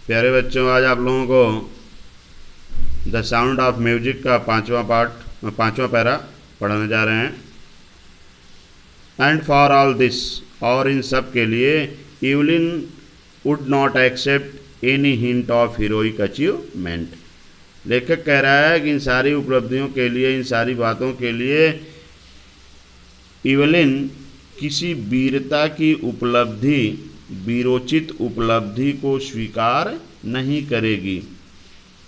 प्यारे बच्चों, आज आप लोगों को द साउंड ऑफ म्यूजिक का पांचवा पैरा पढ़ाने जा रहे हैं। एंड फॉर ऑल दिस, और इन सब के लिए Evelyn would not accept any hint of heroic achievement. लेखक कह रहा है कि इन सारी उपलब्धियों के लिए, इन सारी बातों के लिए इवलिन किसी वीरता की उपलब्धि, वीरोचित उपलब्धि को स्वीकार नहीं करेगी।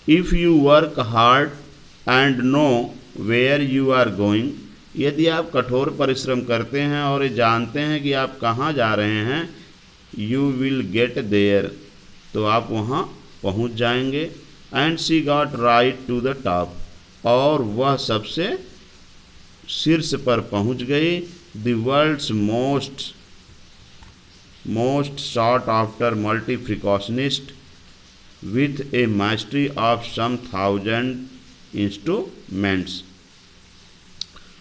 If you work hard and know where you are going, यदि आप कठोर परिश्रम करते हैं और ये जानते हैं कि आप कहाँ जा रहे हैं, यू विल गेट देयर, तो आप वहाँ पहुँच जाएंगे। And she got right to the top, और वह सबसे शीर्ष पर पहुँच गई। The world's most sought after multi-percussionist with a mastery of some 1000 instruments,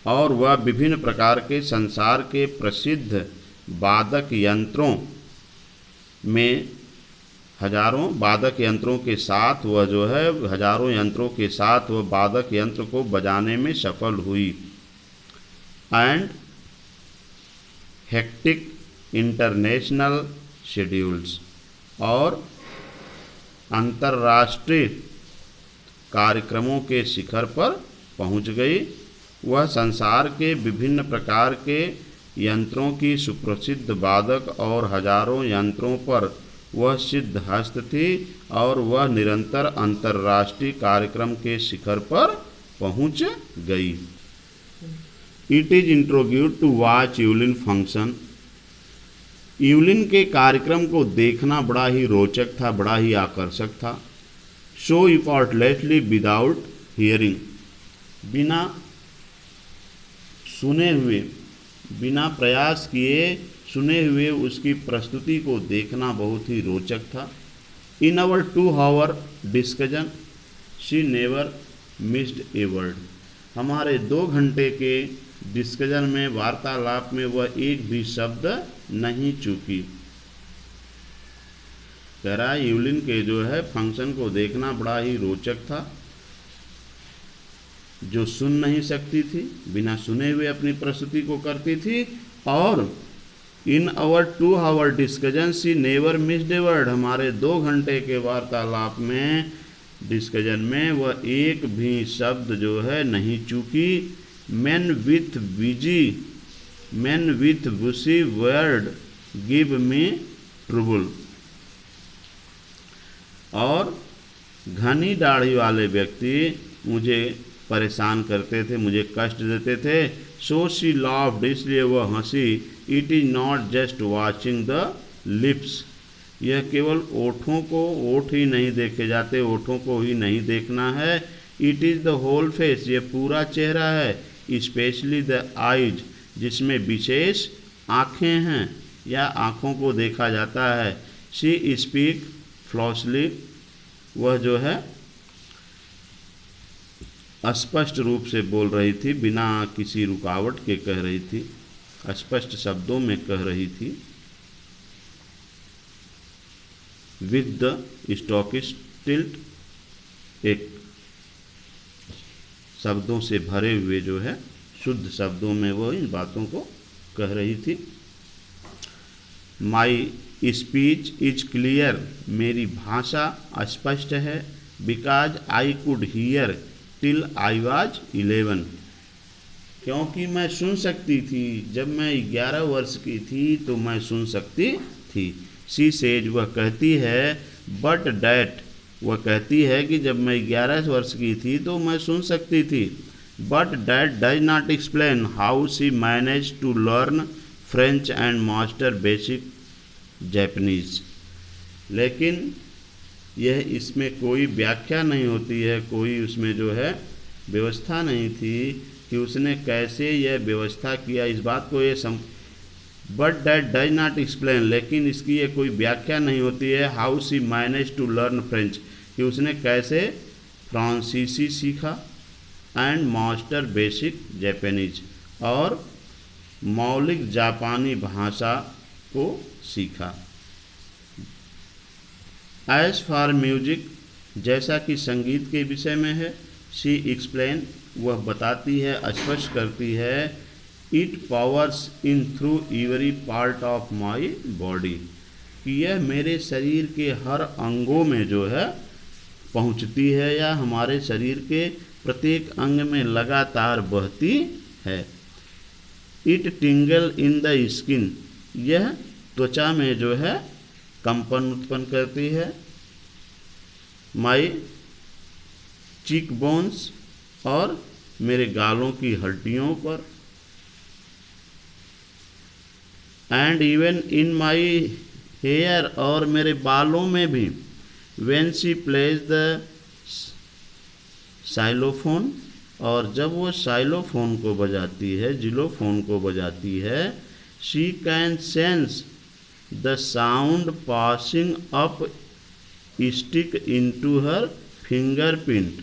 और वह विभिन्न प्रकार के संसार के प्रसिद्ध वादक यंत्रों में हजारों वादक यंत्रों के साथ वह जो है हजारों यंत्रों के साथ वह वादक यंत्र को बजाने में सफल हुई। एंड हेक्टिक इंटरनेशनल शेड्यूल्स, और अंतर्राष्ट्रीय कार्यक्रमों के शिखर पर पहुंच गई। वह संसार के विभिन्न प्रकार के यंत्रों की सुप्रसिद्ध वादक और हजारों यंत्रों पर वह सिद्धहस्त थी, और वह निरंतर अंतर्राष्ट्रीय कार्यक्रम के शिखर पर पहुंच गई। It is introduced to watch Evelyn function. Evelyn के कार्यक्रम को देखना बड़ा ही रोचक था, बड़ा ही आकर्षक था। सो इफॉर्टलेसली विदाउट हियरिंग, बिना सुने हुए, बिना प्रयास किए सुने हुए उसकी प्रस्तुति को देखना बहुत ही रोचक था। In our 2 hour discussion she never missed a word, हमारे 2 घंटे के डिस्कशन में, वार्तालाप में वह एक भी शब्द नहीं चूकी। कह रहा है इवलिन के जो है फंक्शन को देखना बड़ा ही रोचक था। जो सुन नहीं सकती थी, बिना सुने हुए अपनी प्रस्तुति को करती थी। और in our 2 hour discussion she never missed a word, हमारे 2 घंटे के वार्तालाप में, डिस्कशन में वह एक भी शब्द जो है नहीं चूकी। Men with busy word give me trouble, और घनी दाढ़ी वाले व्यक्ति मुझे परेशान करते थे, मुझे कष्ट देते थे। So she laughed, इसलिए वह हंसी। It is not just watching the lips, यह केवल ओठ ही नहीं देखे जाते, ओठों को ही नहीं देखना है। It is the whole face, यह पूरा चेहरा है। स्पेशली द आइज, जिसमें विशेष आँखें हैं या आँखों को देखा जाता है। शी स्पीक फ्लॉसली, वह जो है स्पष्ट रूप से बोल रही थी, बिना किसी रुकावट के कह रही थी, स्पष्ट शब्दों में कह रही थी। विद द स्टॉकिस्ट टिल्ट, एक शब्दों से भरे हुए जो है शुद्ध शब्दों में वो इन बातों को कह रही थी। माई स्पीच इज क्लियर, मेरी भाषा स्पष्ट है। Because I could hear till I was 11, क्योंकि मैं सुन सकती थी, जब मैं 11 वर्ष की थी तो मैं सुन सकती थी। शी सेज, वह कहती है। बट डैट, वह कहती है कि जब मैं 11 वर्ष की थी तो मैं सुन सकती थी। But that does not explain how she manage to learn French and master basic Japanese, लेकिन यह इसमें कोई व्याख्या नहीं होती है, कोई उसमें जो है व्यवस्था नहीं थी कि उसने कैसे यह व्यवस्था किया। इस बात को ये but that does not explain, लेकिन इसकी ये कोई व्याख्या नहीं होती है। How she manage to learn French, कि उसने कैसे फ्रांसीसी सीखा। एंड मास्टर बेसिक जापानीज, और मौलिक जापानी भाषा को सीखा। एज फॉर म्यूजिक, जैसा कि संगीत के विषय में है, शी एक्सप्लेन, वह बताती है, स्पष्ट करती है, it powers in through every part of my body, कि यह मेरे शरीर के हर अंगों में जो है पहुंचती है या हमारे शरीर के प्रत्येक अंग में लगातार बहती है। इट टिंगल इन द स्किन, यह त्वचा में जो है कंपन उत्पन्न करती है। माई चीक बोन्स, और मेरे गालों की हड्डियों पर। And even in my hair, और मेरे बालों में भी। When she plays the xylophone, और जब वो साइलोफोन को बजाती है, जिलोफोन को बजाती है, she can sense the sound passing up stick into her fingerprint,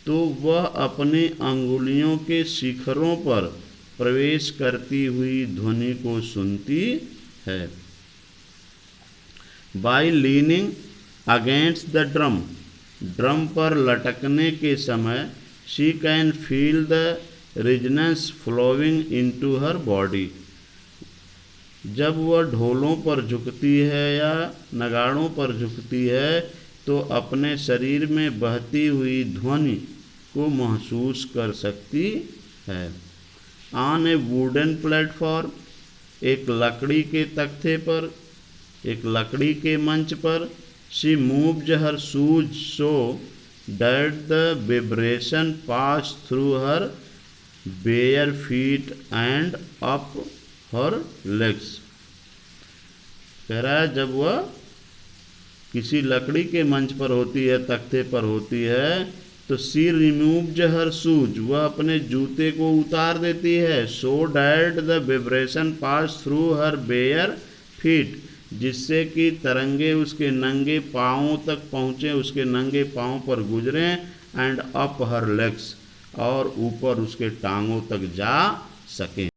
तो वह अपने अंगुलियों के शिखरों पर प्रवेश करती हुई ध्वनि को सुनती है। By leaning against the drum, drum पर लटकने के समय, she can feel the resonance flowing into her body, जब वह ढोलों पर झुकती है या नगाड़ों पर झुकती है तो अपने शरीर में बहती हुई ध्वनि को महसूस कर सकती है। ऑन ए वुडन प्लेटफॉर्म, एक लकड़ी के तख्ते पर, एक लकड़ी के मंच पर, she moves her shoes so that the vibration pass through her bare feet and up her legs. कह रहा है जब वह किसी लकड़ी के मंच पर होती है, तख्ते पर होती है, तो सी रिमूव्स हर शूज, वह अपने जूते को उतार देती है, so that the vibration pass through her bare feet, जिससे कि तरंगे उसके नंगे पाँवों तक पहुँचे, उसके नंगे पाँव पर गुजरें, एंड अप हर लेग्स, और ऊपर उसके टांगों तक जा सकें।